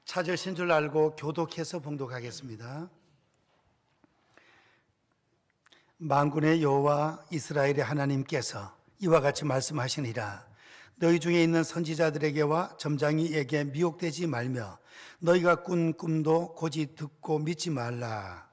찾으신 줄 알고 교독해서 봉독하겠습니다. 만군의 여호와 이스라엘의 하나님께서 이와 같이 말씀하시니라. 너희 중에 있는 선지자들에게와 점장이에게 미혹되지 말며 너희가 꾼 꿈도 고지 듣고 믿지 말라.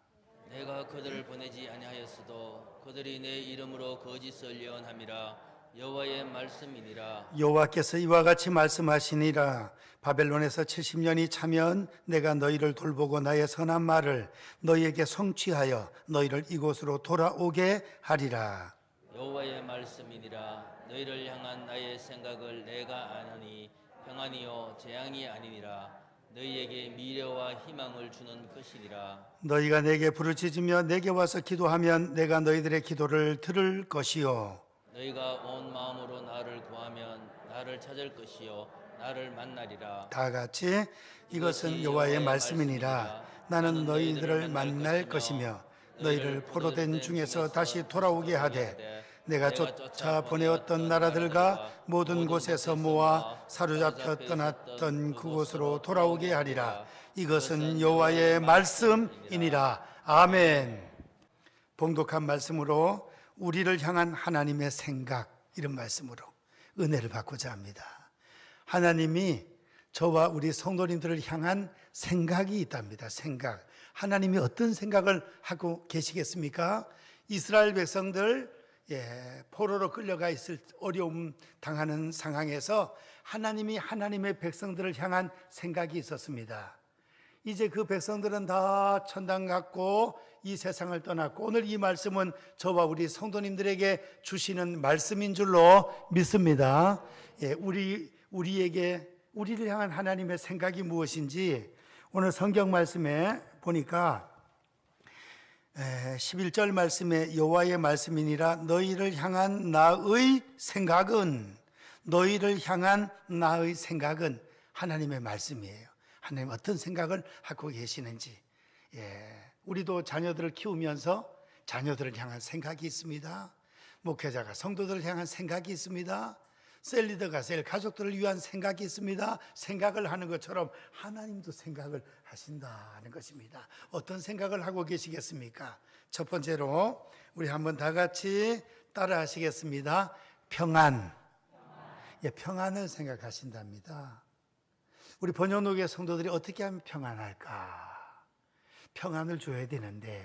내가 그들을 보내지 아니하였어도 그들이 내 이름으로 거짓을 예언함이라. 여호와의 말씀이니라. 여호와께서 이와 같이 말씀하시니라. 바벨론에서 70년이 차면 내가 너희를 돌보고 나의 선한 말을 너희에게 성취하여 너희를 이곳으로 돌아오게 하리라. 여호와의 말씀이니라. 너희를 향한 나의 생각을 내가 아노니 평안이요 재앙이 아니니라. 너희에게 미래와 희망을 주는 것이니라. 너희가 내게 부르짖으며 내게 와서 기도하면 내가 너희들의 기도를 들을 것이요 너희가 온 마음으로 나를 구하면 나를 찾을 것이요 나를 만나리라. 다 같이 이것은 여호와의 말씀이니라. 나는 너희들을 만날 것이며 너희를 포로된 중에서 다시 돌아오게 하되 내가 쫓아 보내었던 나라들과 모든 곳에서 모아 사로잡혀 떠났던 그곳으로 돌아오게 하리라. 이것은 여호와의 말씀이니라. 아멘. 봉독한 말씀으로 우리를 향한 하나님의 생각, 이런 말씀으로 은혜를 받고자 합니다. 하나님이 저와 우리 성도님들을 향한 생각이 있답니다. 생각. 하나님이 어떤 생각을 하고 계시겠습니까? 이스라엘 백성들 포로로 끌려가 있을 어려움 당하는 상황에서 하나님이 하나님의 백성들을 향한 생각이 있었습니다. 이제 그 백성들은 다 천당 갔고 이 세상을 떠났고 오늘 이 말씀은 저와 우리 성도님들에게 주시는 말씀인 줄로 믿습니다. 우리를 향한 하나님의 생각이 무엇인지 오늘 성경 말씀에 보니까 11절 말씀에 여호와의 말씀이니라. 너희를 향한 나의 생각은 하나님의 말씀이에요. 하나님 어떤 생각을 하고 계시는지. 우리도 자녀들을 키우면서 자녀들을 향한 생각이 있습니다. 목회자가 성도들을 향한 생각이 있습니다. 셀리더가 가족들을 위한 생각이 있습니다. 생각을 하는 것처럼 하나님도 생각을 하신다는 것입니다. 어떤 생각을 하고 계시겠습니까? 첫 번째로 우리 한번 다 같이 따라 하시겠습니다. 평안. 평안을 생각하신답니다. 우리 번영록의 성도들이 어떻게 하면 평안할까? 평안을 줘야 되는데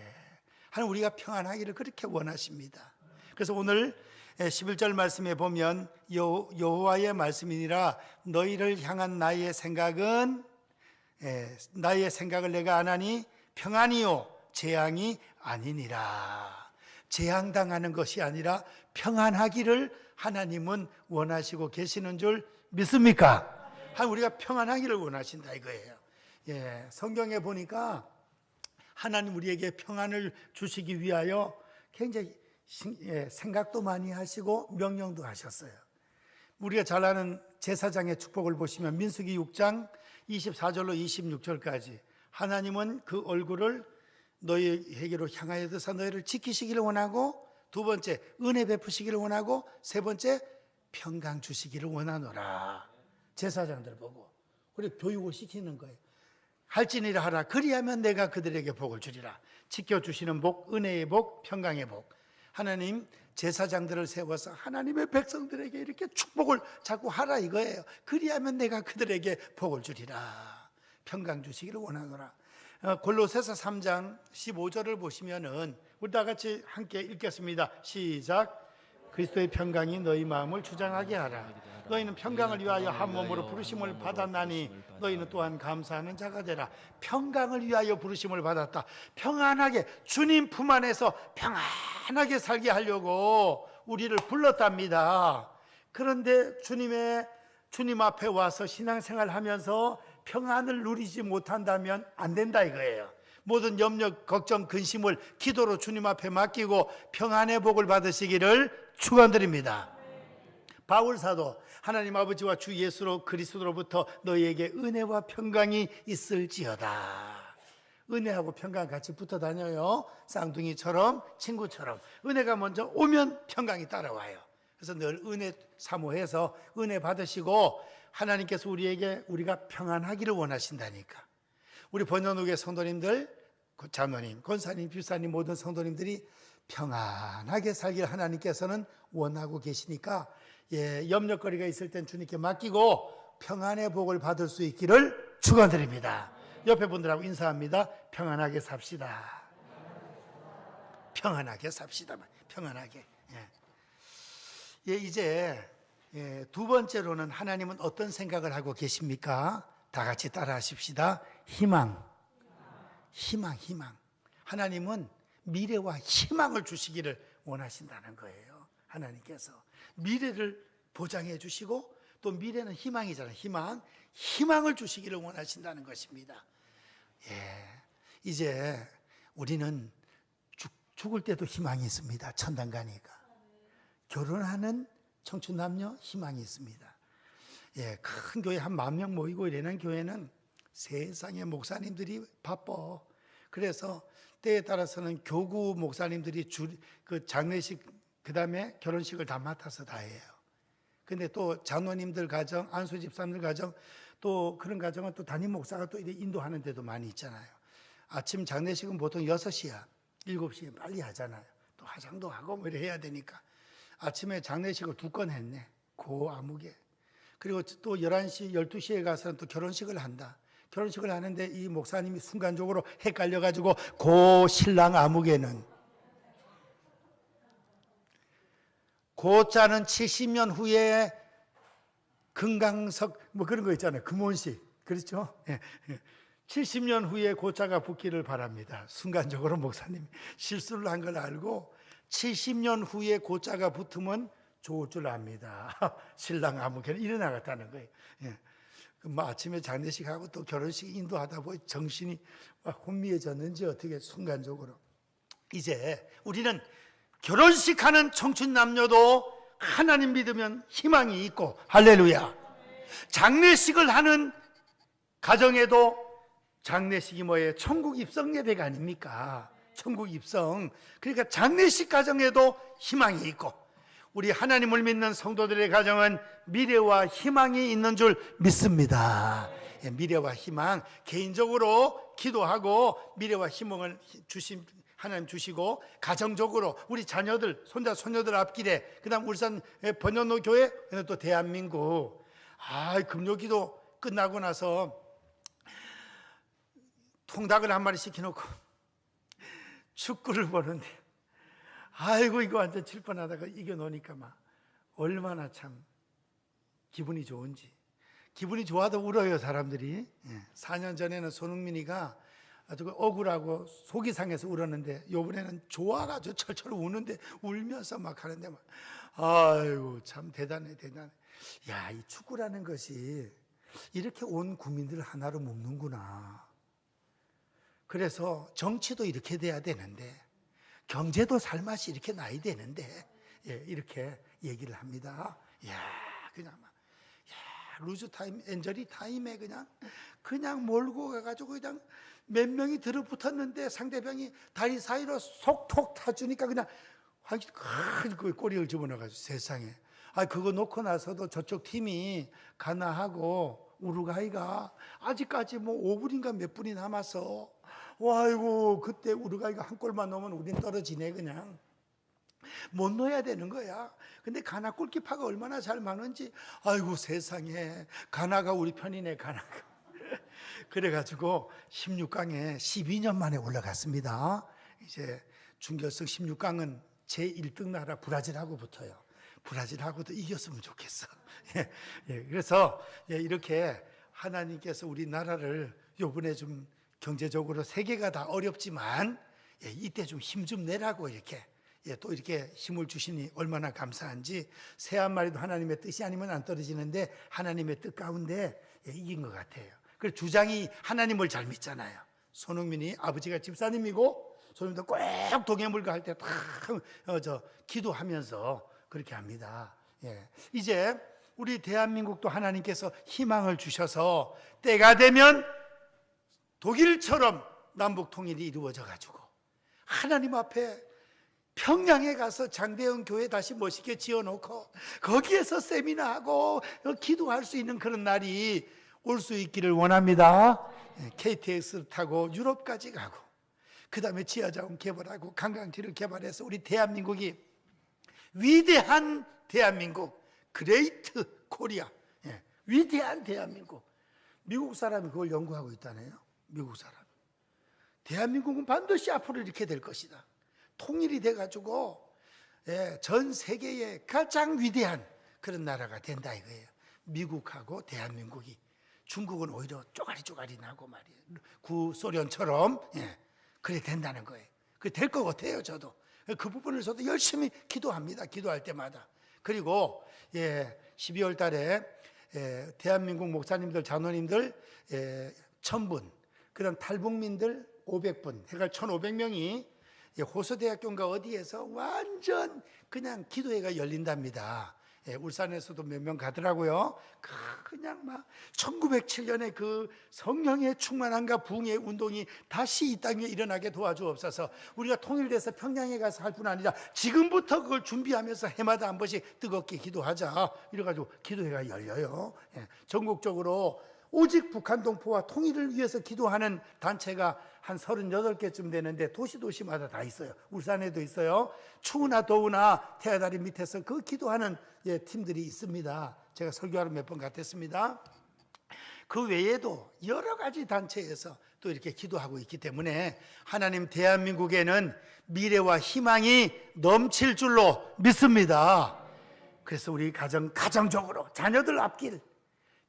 하나님 우리가 평안하기를 그렇게 원하십니다. 그래서 오늘 11절 말씀에 보면 여호와의 말씀이니라. 너희를 향한 나의 생각을 내가 아나니 평안이요 재앙이 아니니라. 재앙당하는 것이 아니라 평안하기를 하나님은 원하시고 계시는 줄 믿습니까? 하나님 우리가 평안하기를 원하신다 이거예요. 성경에 보니까 하나님 우리에게 평안을 주시기 위하여 굉장히 생각도 많이 하시고 명령도 하셨어요. 우리가 잘 아는 제사장의 축복을 보시면 민수기 6장 24절로 26절까지 하나님은 그 얼굴을 너희에게로 향하여 드사 너희를 지키시기를 원하고, 두 번째 은혜 베푸시기를 원하고, 세 번째 평강 주시기를 원하노라. 제사장들 보고 우리 교육을 시키는 거예요. 할지니라 하라. 그리하면 내가 그들에게 복을 주리라. 지켜주시는 복, 은혜의 복, 평강의 복. 하나님 제사장들을 세워서 하나님의 백성들에게 이렇게 축복을 자꾸 하라 이거예요. 그리하면 내가 그들에게 복을 주리라. 평강 주시기를 원하노라. 골로새서 3장 15절을 보시면은 우리 다 같이 함께 읽겠습니다. 시작. 그리스도의 평강이 너희 마음을 주장하게 하라. 너희는 평강을 위하여 한 몸으로 부르심을 받았나니 너희는 또한 감사하는 자가 되라. 평강을 위하여 부르심을 받았다. 평안하게 주님 품 안에서 평안하게 살게 하려고 우리를 불렀답니다. 그런데 주님 앞에 와서 신앙생활 하면서 평안을 누리지 못한다면 안 된다 이거예요. 모든 염려, 걱정, 근심을 기도로 주님 앞에 맡기고 평안의 복을 받으시기를 축원드립니다. 바울 사도 하나님 아버지와 주 예수로 그리스도로부터 너희에게 은혜와 평강이 있을지어다. 은혜하고 평강 같이 붙어 다녀요. 쌍둥이처럼, 친구처럼. 은혜가 먼저 오면 평강이 따라와요. 그래서 늘 은혜 사모해서 은혜 받으시고 하나님께서 우리가 평안하기를 원하신다니까. 우리 번연옥의 성도님들, 장로님, 권사님, 집사님 모든 성도님들이 평안하게 살기를 하나님께서는 원하고 계시니까 염려거리가 있을 땐 주님께 맡기고 평안의 복을 받을 수 있기를 축원드립니다. 옆에 분들하고 인사합니다. 평안하게 삽시다. 평안하게 삽시다. 평안하게. 이제 두 번째로는 하나님은 어떤 생각을 하고 계십니까? 다 같이 따라 하십시다. 희망. 하나님은 미래와 희망을 주시기를 원하신다는 거예요. 하나님께서 미래를 보장해 주시고 또 미래는 희망이잖아요. 희망을 주시기를 원하신다는 것입니다. 이제 우리는 죽을 때도 희망이 있습니다. 천당 가니까. 결혼하는 청춘 남녀 희망이 있습니다. 큰 교회 한 10,000명 모이고 이러는 교회는 세상에 목사님들이 바빠. 그래서 때에 따라서는 교구 목사님들이 그 장례식 그다음에 결혼식을 다 맡아서 다 해요. 근데 또 장로님들 가정, 안수 집사님들 가정, 또 그런 가정은 또 담임 목사가 또 이렇게 인도하는 데도 많이 있잖아요. 아침 장례식은 보통 6시야, 7시에 빨리 하잖아요. 또 화장도 하고 뭐 이래 해야 되니까. 아침에 장례식을 2건 했네. 고아무개. 그리고 또 11시, 12시에 가서는 또 결혼식을 한다. 결혼식을 하는데 이 목사님이 순간적으로 헷갈려가지고 고신랑 아무개는 고자는 70년 후에 금강석 뭐 그런 거 있잖아요. 금혼식. 그렇죠? 70년 후에 고자가 붙기를 바랍니다. 순간적으로 목사님이 실수를 한 걸 알고 70년 후에 고자가 붙으면 좋을 줄 압니다. 신랑 아무개는 일어나갔다는 거예요. 뭐 아침에 장례식하고 또 결혼식 인도하다 보니 정신이 혼미해졌는지 어떻게 순간적으로. 이제 우리는 결혼식하는 청춘 남녀도 하나님 믿으면 희망이 있고, 할렐루야. 장례식을 하는 가정에도 장례식이 뭐예요? 천국 입성 예배가 아닙니까? 천국 입성. 그러니까 장례식 가정에도 희망이 있고, 우리 하나님을 믿는 성도들의 가정은 미래와 희망이 있는 줄 믿습니다. 미래와 희망, 개인적으로 기도하고 미래와 희망을 하나님 주시고, 가정적으로 우리 자녀들, 손자, 손녀들 앞길에, 그 다음 울산 번연로 교회, 또 대한민국. 금요기도 끝나고 나서 통닭을 한 마리 시켜놓고 축구를 보는데, 아이고 이거 완전 칠뻔하다가 이겨놓으니까 막 얼마나 참 기분이 좋은지. 기분이 좋아도 울어요 사람들이. 4년 전에는 손흥민이가 아주 억울하고 속이 상해서 울었는데, 요번에는 좋아가지고 철철 우는데, 울면서 막 하는데 막 아이고 참 대단해. 야, 이 축구라는 것이 이렇게 온 국민들을 하나로 묶는구나. 그래서 정치도 이렇게 돼야 되는데, 경제도 살맛이 이렇게 나야 되는데, 이렇게 얘기를 합니다. 그냥 막, 루즈 타임, 엔저리 타임에 그냥 몰고 가가지고 그냥 몇 명이 들어붙었는데 상대방이 다리 사이로 속톡 타주니까 그냥 그 꼬리를 집어넣어가지고 세상에. 그거 놓고 나서도 저쪽 팀이 가나하고 우루과이가 아직까지 뭐 5분인가 몇 분이 남았어. 아이고 그때 우루과이가 한 골만 넣으면 우린 떨어지네. 그냥 못 넣어야 되는 거야. 근데 가나 골키퍼가 얼마나 잘 막는지, 아이고 세상에, 가나가 우리 편이네. 가나가. 그래가지고 16강에 12년 만에 올라갔습니다. 이제 준결승 16강은 제1등 나라 브라질하고 붙어요. 브라질하고도 이겼으면 좋겠어. 그래서 이렇게 하나님께서 우리나라를 요번에 좀 경제적으로 세계가 다 어렵지만 이때 좀 힘 좀 내라고 이렇게 또 이렇게 힘을 주시니 얼마나 감사한지. 새 한 마리도 하나님의 뜻이 아니면 안 떨어지는데 하나님의 뜻 가운데 이긴 것 같아요. 그래서 주장이 하나님을 잘 믿잖아요. 손흥민이 아버지가 집사님이고 손흥민도 꼭 동해물가 할 때 다 기도하면서 그렇게 합니다. 이제 우리 대한민국도 하나님께서 희망을 주셔서 때가 되면 독일처럼 남북 통일이 이루어져 가지고 하나님 앞에 평양에 가서 장대형 교회 다시 멋있게 지어놓고 거기에서 세미나하고 기도할 수 있는 그런 날이 올 수 있기를 원합니다. KTX 타고 유럽까지 가고 그 다음에 지하자원 개발하고 관광지를 개발해서 우리 대한민국이 위대한 대한민국, 그레이트 코리아, 위대한 대한민국. 미국 사람이 그걸 연구하고 있다네요. 미국 사람. 대한민국은 반드시 앞으로 이렇게 될 것이다. 통일이 돼가지고 전 세계의 가장 위대한 그런 나라가 된다 이거예요. 미국하고 대한민국이. 중국은 오히려 쪼가리 나고 말이에요. 구소련처럼 그래 된다는 거예요. 그래 될 것 같아요. 저도 그 부분을 저도 열심히 기도합니다. 기도할 때마다. 그리고 12월 달에 대한민국 목사님들, 장로님들 1000분, 그다음 탈북민들 500분, 해가 1500명이 호서대학교인가 어디에서 완전 그냥 기도회가 열린답니다. 울산에서도 몇 명 가더라고요. 그냥 막 1907년에 그 성령의 충만함과 부흥의 운동이 다시 이 땅에 일어나게 도와주옵소서. 우리가 통일돼서 평양에 가서 할 뿐 아니라 지금부터 그걸 준비하면서 해마다 한 번씩 뜨겁게 기도하자. 이래가지고 기도회가 열려요. 전국적으로 오직 북한 동포와 통일을 위해서 기도하는 단체가 한 38개쯤 되는데 도시마다 다 있어요. 울산에도 있어요. 추우나 더우나 태아다리 밑에서 그 기도하는 팀들이 있습니다. 제가 설교하러 몇 번 갔었습니다. 그 외에도 여러 가지 단체에서 또 이렇게 기도하고 있기 때문에 하나님 대한민국에는 미래와 희망이 넘칠 줄로 믿습니다. 그래서 우리 가정적으로 자녀들 앞길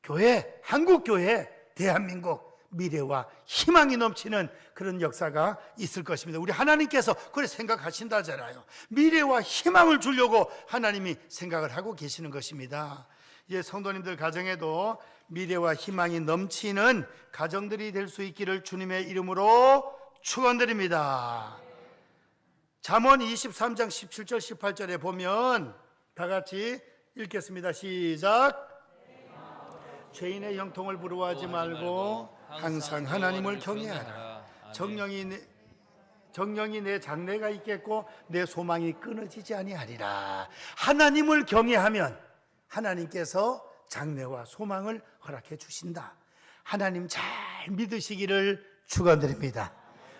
교회, 한국교회, 대한민국 미래와 희망이 넘치는 그런 역사가 있을 것입니다. 우리 하나님께서 그래 생각하신다잖아요. 미래와 희망을 주려고 하나님이 생각을 하고 계시는 것입니다. 성도님들 가정에도 미래와 희망이 넘치는 가정들이 될 수 있기를 주님의 이름으로 축원드립니다. 잠언 23장 17절 18절에 보면 다 같이 읽겠습니다. 시작. 죄인의 형통을 부러워하지 말고 항상 하나님을 경외하라. 정령이 내 장래가 있겠고 내 소망이 끊어지지 아니하리라. 하나님을 경외하면 하나님께서 장래와 소망을 허락해 주신다. 하나님 잘 믿으시기를 축원드립니다.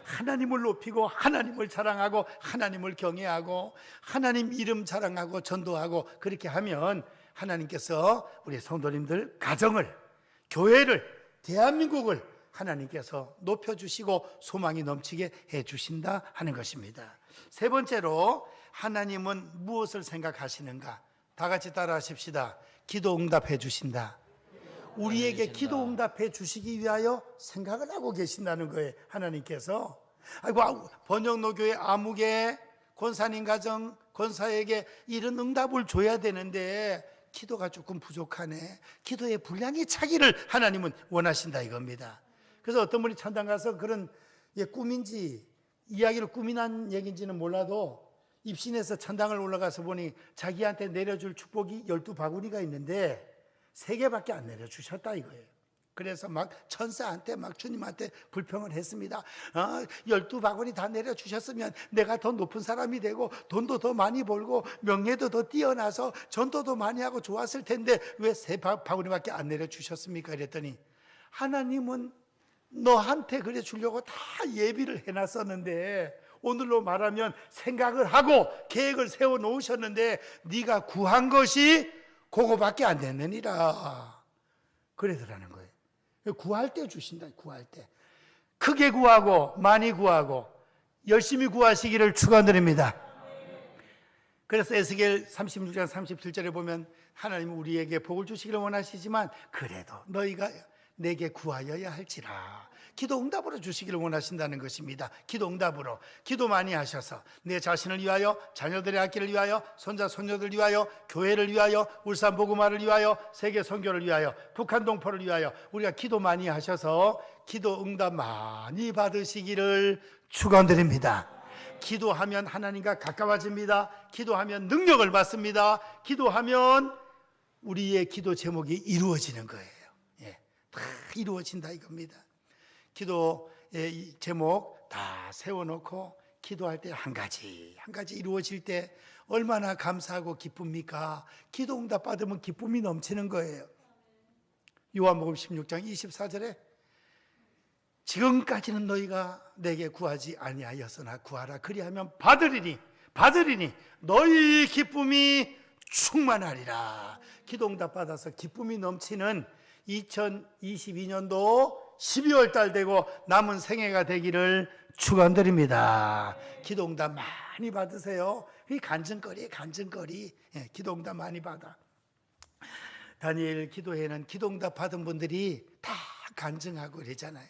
하나님을 높이고 하나님을 자랑하고 하나님을 경외하고 하나님 이름 자랑하고 전도하고 그렇게 하면 하나님께서 우리 성도님들 가정을, 교회를, 대한민국을 하나님께서 높여주시고 소망이 넘치게 해주신다 하는 것입니다. 세 번째로 하나님은 무엇을 생각하시는가? 다 같이 따라 하십시다. 기도 응답해 주신다. 우리에게 기도 응답해 주시기 위하여 생각을 하고 계신다는 거예요. 하나님께서. 아이고, 번영로교회 아무개 권사님 가정 권사에게 이런 응답을 줘야 되는데 기도가 조금 부족하네. 기도의 분량이 차기를 하나님은 원하신다 이겁니다. 그래서 어떤 분이 찬당 가서 그런 꿈인지 이야기를 꾸미난 얘기인지는 몰라도 입신에서 천당을 올라가서 보니 자기한테 내려줄 축복이 12바구니가 있는데 3개밖에 안 내려주셨다 이거예요. 그래서 막 천사한테 막 주님한테 불평을 했습니다. 12바구니 다 내려주셨으면 내가 더 높은 사람이 되고 돈도 더 많이 벌고 명예도 더 뛰어나서 전도도 많이 하고 좋았을 텐데 왜 3바구니밖에 안 내려주셨습니까? 그랬더니 하나님은 너한테 그래 주려고 다 예비를 해놨었는데 오늘로 말하면 생각을 하고 계획을 세워 놓으셨는데 네가 구한 것이 그거밖에 안 됐느니라. 그러더라는 거예요. 구할 때 주신다. 구할 때 크게 구하고 많이 구하고 열심히 구하시기를 축원드립니다. 그래서 에스겔 36장 37절에 보면 하나님은 우리에게 복을 주시기를 원하시지만 그래도 너희가 내게 구하여야 할지라. 기도 응답으로 주시기를 원하신다는 것입니다. 기도 응답으로. 기도 많이 하셔서 내 자신을 위하여, 자녀들의 앞길을 위하여, 손자 손녀들 위하여, 교회를 위하여, 울산 복음화를 위하여, 세계 선교를 위하여, 북한 동포를 위하여 우리가 기도 많이 하셔서 기도 응답 많이 받으시기를 축원드립니다. 기도하면 하나님과 가까워집니다. 기도하면 능력을 받습니다. 기도하면 우리의 기도 제목이 이루어지는 거예요. 다 이루어진다 이겁니다. 기도의 제목 다 세워놓고 기도할 때 한 가지 이루어질 때 얼마나 감사하고 기쁩니까? 기도 응답 받으면 기쁨이 넘치는 거예요. 요한복음 16장 24절에 지금까지는 너희가 내게 구하지 아니하였으나 구하라 그리하면 받으리니 너희 기쁨이 충만하리라. 기도 응답 받아서 기쁨이 넘치는 2022년도 12월 달 되고 남은 생애가 되기를 축원드립니다. 기도 응답 많이 받으세요. 이 간증거리 기도 응답 많이 받아. 다니엘 기도회는 기도 응답 받은 분들이 다 간증하고 그러잖아요.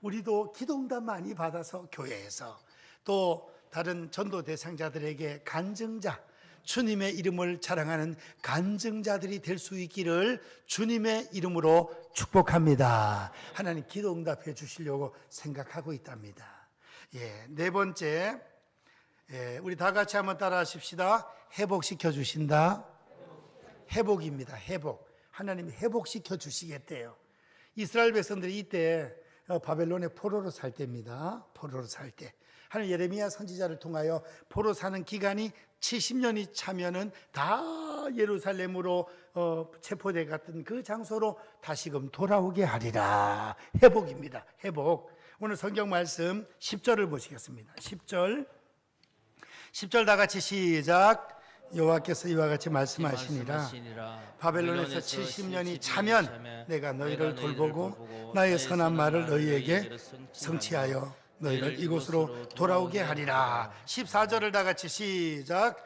우리도 기도 응답 많이 받아서 교회에서 또 다른 전도 대상자들에게 간증자, 주님의 이름을 자랑하는 간증자들이 될 수 있기를 주님의 이름으로 축복합니다. 하나님 기도 응답해 주시려고 생각하고 있답니다. 네 번째, 우리 다 같이 한번 따라 하십시다. 회복시켜 주신다. 회복입니다. 회복. 하나님이 회복시켜 주시겠대요. 이스라엘 백성들이 이때 바벨론의 포로로 살 때입니다. 포로로 살 때. 하나님 예레미야 선지자를 통하여 포로 사는 기간이 70년이 차면은 다 예루살렘으로 체포돼 갔던 그 장소로 다시금 돌아오게 하리라. 회복입니다. 회복. 오늘 성경 말씀 10절을 보시겠습니다. 10절 다 같이 시작. 여호와께서 이와 같이 말씀하시니라. 바벨론에서 70년이 차면 내가 너희를 돌보고 나의 선한 말을 너희에게 성취하여 너희를 이곳으로 돌아오게 하리라. 14절을 다 같이 시작.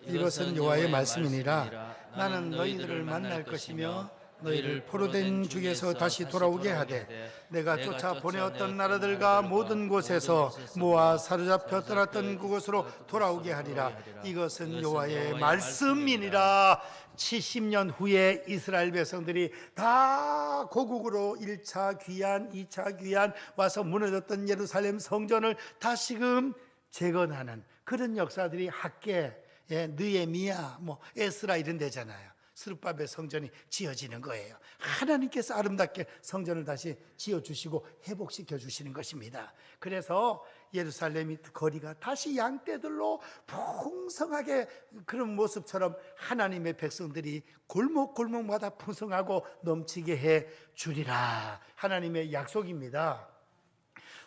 이것은 여호와의 말씀이니라. 나는 너희들을 만날 것이며 너희를 포로된 중에서 다시 돌아오게 하되 내가 쫓아 보내었던 나라들과 모든 곳에서 모아 사로잡혀 떠났던 그곳으로 돌아오게 하리라. 이것은 여호와의 말씀이니라. 70년 후에 이스라엘 백성들이 다 고국으로 1차 귀환, 2차 귀환 와서 무너졌던 예루살렘 성전을 다시금 재건하는 그런 역사들이 학계, 느헤미야, 에스라 이런 데잖아요. 스룹바벨 성전이 지어지는 거예요. 하나님께서 아름답게 성전을 다시 지어주시고 회복시켜 주시는 것입니다. 그래서 예루살렘이 거리가 다시 양떼들로 풍성하게 그런 모습처럼 하나님의 백성들이 골목골목마다 풍성하고 넘치게 해 주리라. 하나님의 약속입니다.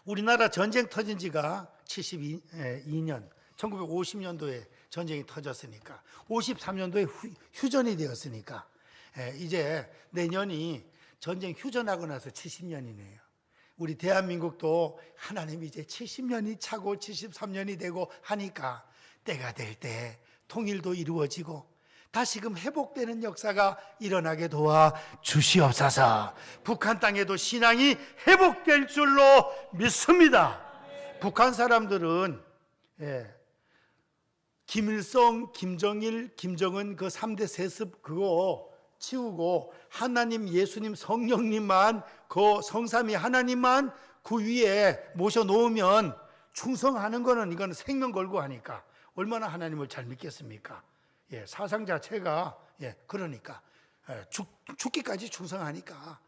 우리나라 전쟁 터진 지가 72년 1950년도에 전쟁이 터졌으니까 53년도에 휴전이 되었으니까 이제 내년이 전쟁 휴전하고 나서 70년이네요. 우리 대한민국도 하나님이 이제 70년이 차고 73년이 되고 하니까 때가 될 때 통일도 이루어지고 다시금 회복되는 역사가 일어나게 도와 주시옵소서. 북한 땅에도 신앙이 회복될 줄로 믿습니다. 북한 사람들은 김일성, 김정일, 김정은 그 3대 세습 그거 치우고 하나님, 예수님, 성령님만 그 성삼위 하나님만 그 위에 모셔놓으면 충성하는 거는 이건 생명 걸고 하니까 얼마나 하나님을 잘 믿겠습니까? 사상 자체가 그러니까 죽기까지 충성하니까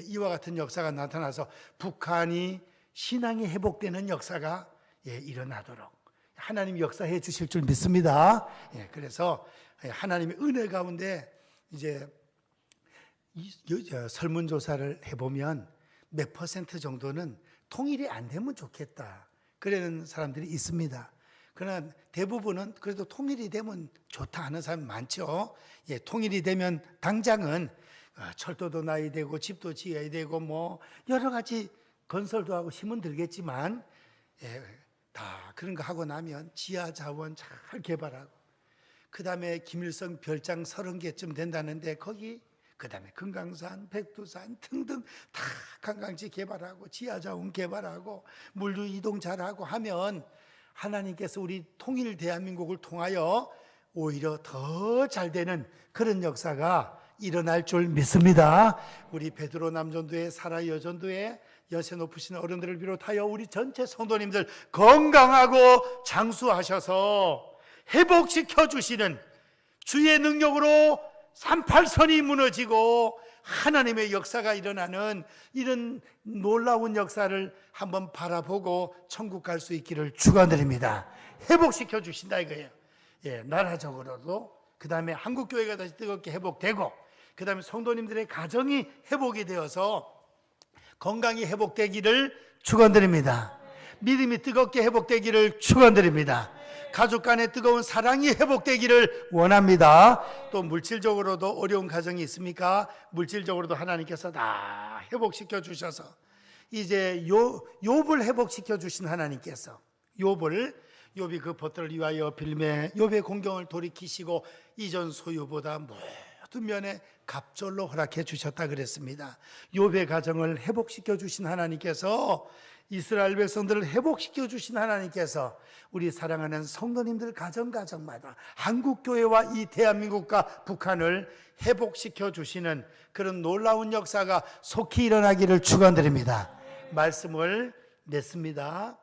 이와 같은 역사가 나타나서 북한이 신앙이 회복되는 역사가 일어나도록 하나님이 역사해 주실 줄 믿습니다. 그래서 하나님의 은혜 가운데 이제 설문조사를 해보면 몇 % 정도는 통일이 안 되면 좋겠다 그러는 사람들이 있습니다. 그러나 대부분은 그래도 통일이 되면 좋다 하는 사람이 많죠. 통일이 되면 당장은 철도도 놔야 되고 집도 지어야 되고 여러 가지 건설도 하고 힘은 들겠지만 다 그런 거 하고 나면 지하 자원 잘 개발하고 그 다음에 김일성 별장 30개쯤 된다는데 거기 그 다음에 금강산, 백두산 등등 다 관광지 개발하고 지하 자원 개발하고 물류 이동 잘하고 하면 하나님께서 우리 통일 대한민국을 통하여 오히려 더 잘 되는 그런 역사가 일어날 줄 믿습니다. 우리 베드로 남전도회, 사라 여전도회, 연세 높으신 어른들을 비롯하여 우리 전체 성도님들 건강하고 장수하셔서 회복시켜 주시는 주의 능력으로 38선이 무너지고 하나님의 역사가 일어나는 이런 놀라운 역사를 한번 바라보고 천국 갈 수 있기를 축원드립니다. 회복시켜 주신다 이거예요. 예, 나라적으로도, 그 다음에 한국교회가 다시 뜨겁게 회복되고, 그 다음에 성도님들의 가정이 회복이 되어서 건강이 회복되기를 축원드립니다. 믿음이 뜨겁게 회복되기를 축원드립니다. 가족 간의 뜨거운 사랑이 회복되기를 원합니다. 또 물질적으로도 어려운 가정이 있습니까? 물질적으로도 하나님께서 다 회복시켜 주셔서 이제 욥을 회복시켜 주신 하나님께서 욥이 그 벗들을 위하여 빌매 욥의 공경을 돌이키시고 이전 소유보다 모든 면에 갑절로 허락해 주셨다 그랬습니다. 욥의 가정을 회복시켜 주신 하나님께서, 이스라엘 백성들을 회복시켜 주신 하나님께서 우리 사랑하는 성도님들 가정마다 한국교회와 이 대한민국과 북한을 회복시켜 주시는 그런 놀라운 역사가 속히 일어나기를 축원드립니다. 말씀을 맺습니다.